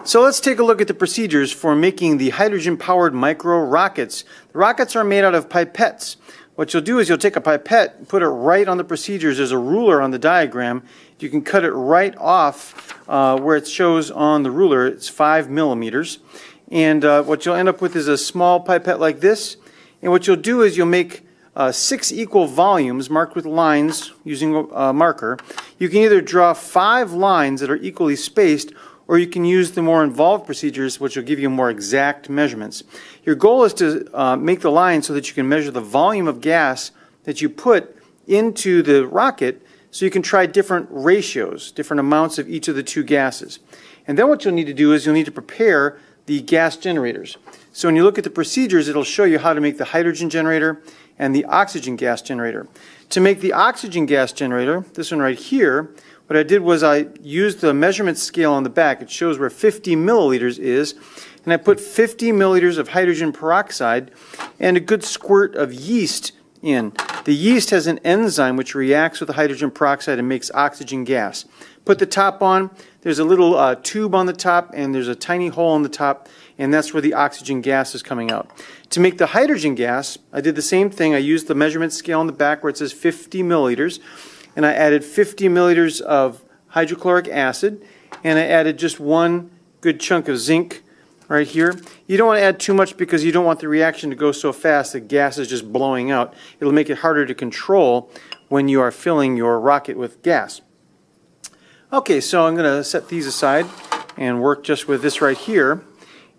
So let's take a look at the procedures for making the hydrogen-powered micro rockets. The rockets are made out of pipettes. What you'll do is you'll take a pipette, put it right on the procedures. There's a ruler on the diagram. You can cut it right off where it shows on the ruler. It's 5 millimeters. And what you'll end up with is a small pipette like this. And what you'll do is you'll make 6 equal volumes marked with lines using a marker. You can either draw 5 lines that are equally spaced, or you can use the more involved procedures, which will give you more exact measurements. Your goal is to make the line so that you can measure the volume of gas that you put into the rocket, so you can try different ratios, different amounts of each of the 2 gases. And then what you'll need to do is you'll need to prepare the gas generators. So when you look at the procedures, it'll show you how to make the hydrogen generator and the oxygen gas generator. To make the oxygen gas generator, this one right here, what I did was I used the measurement scale on the back. It shows where 50 milliliters is, and I put 50 milliliters of hydrogen peroxide and a good squirt of yeast in. The yeast has an enzyme which reacts with the hydrogen peroxide and makes oxygen gas. Put the top on. There's a little tube on the top, and there's a tiny hole on the top, and that's where the oxygen gas is coming out. To make the hydrogen gas, I did the same thing. I used the measurement scale on the back where it says 50 milliliters, and I added 50 milliliters of hydrochloric acid, and I added just one good chunk of zinc right here. You don't want to add too much because you don't want the reaction to go so fast the gas is just blowing out. It'll make it harder to control when you are filling your rocket with gas. Okay, so I'm going to set these aside and work just with this right here.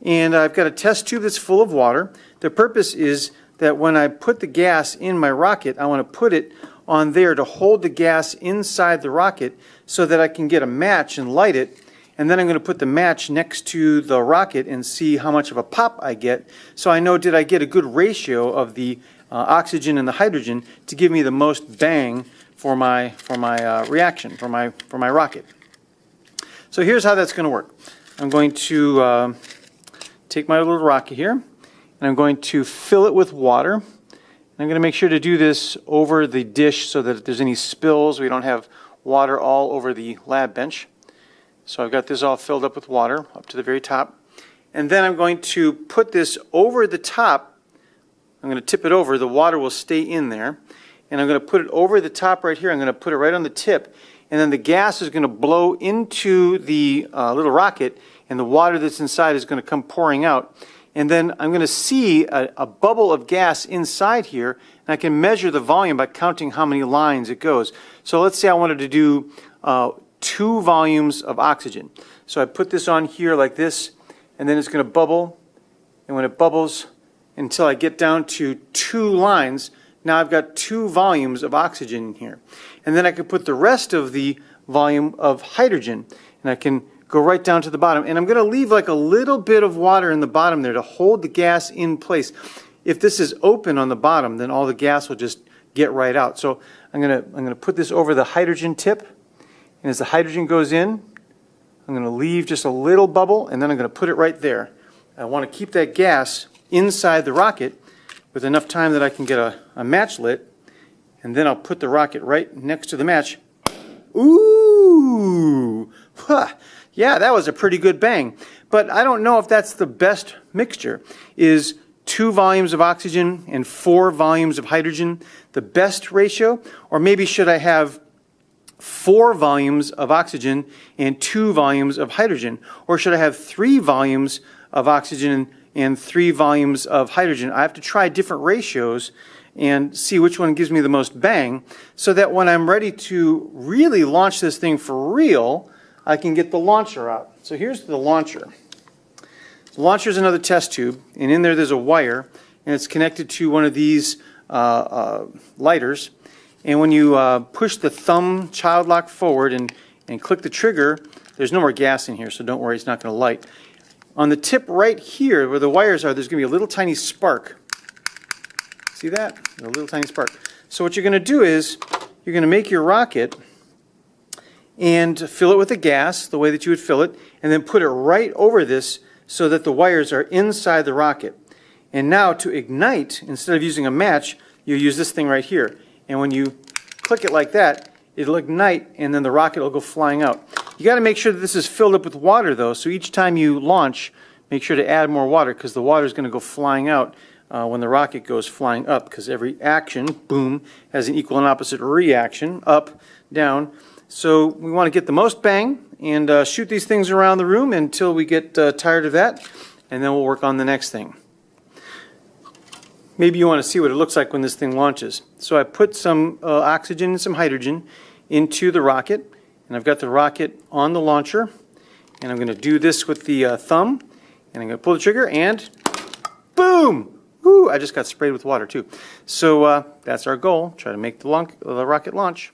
And I've got a test tube that's full of water. The purpose is that when I put the gas in my rocket, I want to put it on there to hold the gas inside the rocket so that I can get a match and light it. And then I'm going to put the match next to the rocket and see how much of a pop I get. So I know, did I get a good ratio of the oxygen and the hydrogen to give me the most bang for my reaction, for my rocket. So here's how that's going to work. I'm going to take my little rocket here, and I'm going to fill it with water. And I'm going to make sure to do this over the dish so that if there's any spills, we don't have water all over the lab bench. So I've got this all filled up with water up to the very top. And then I'm going to put this over the top. I'm going to tip it over. The water will stay in there. And I'm going to put it over the top right here. I'm going to put it right on the tip. And then the gas is going to blow into the little rocket, and the water that's inside is going to come pouring out. And then I'm going to see a bubble of gas inside here, and I can measure the volume by counting how many lines it goes. So let's say I wanted to do 2 volumes of oxygen. So I put this on here like this, and then it's going to bubble. And when it bubbles until I get down to 2 lines, now I've got 2 volumes of oxygen in here. And then I can put the rest of the volume of hydrogen, and I can go right down to the bottom. And I'm going to leave like a little bit of water in the bottom there to hold the gas in place. If this is open on the bottom, then all the gas will just get right out. So I'm going to put this over the hydrogen tip, and as the hydrogen goes in, I'm going to leave just a little bubble, and then I'm going to put it right there. I want to keep that gas inside the rocket with enough time that I can get a match lit, and then I'll put the rocket right next to the match. Ooh! Huh. Yeah, that was a pretty good bang. But I don't know if that's the best mixture. Is 2 volumes of oxygen and 4 volumes of hydrogen the best ratio? Or maybe should I have 4 volumes of oxygen and 2 volumes of hydrogen? Or should I have 3 volumes of oxygen and 3 volumes of hydrogen? I have to try different ratios and see which one gives me the most bang, so that when I'm ready to really launch this thing for real, I can get the launcher out. So here's the launcher. The launcher is another test tube, and in there's a wire, and it's connected to one of these lighters. And when you push the thumb child lock forward and click the trigger, there's no more gas in here, so don't worry, it's not going to light. On the tip right here, where the wires are, there's going to be a little tiny spark. See that? A little tiny spark. So what you're going to do is, you're going to make your rocket and fill it with the gas, the way that you would fill it, and then put it right over this so that the wires are inside the rocket. And now to ignite, instead of using a match, you use this thing right here. And when you click it like that, it'll ignite, and then the rocket will go flying out. You got to make sure that this is filled up with water though, so each time you launch, make sure to add more water because the water is going to go flying out when the rocket goes flying up, because every action, boom, has an equal and opposite reaction, up, down. So we want to get the most bang and shoot these things around the room until we get tired of that, and then we'll work on the next thing. Maybe you want to see what it looks like when this thing launches. So I put some oxygen and some hydrogen into the rocket, and I've got the rocket on the launcher, and I'm going to do this with the thumb, and I'm going to pull the trigger, and boom! Woo! I just got sprayed with water too. So that's our goal, try to make the rocket launch.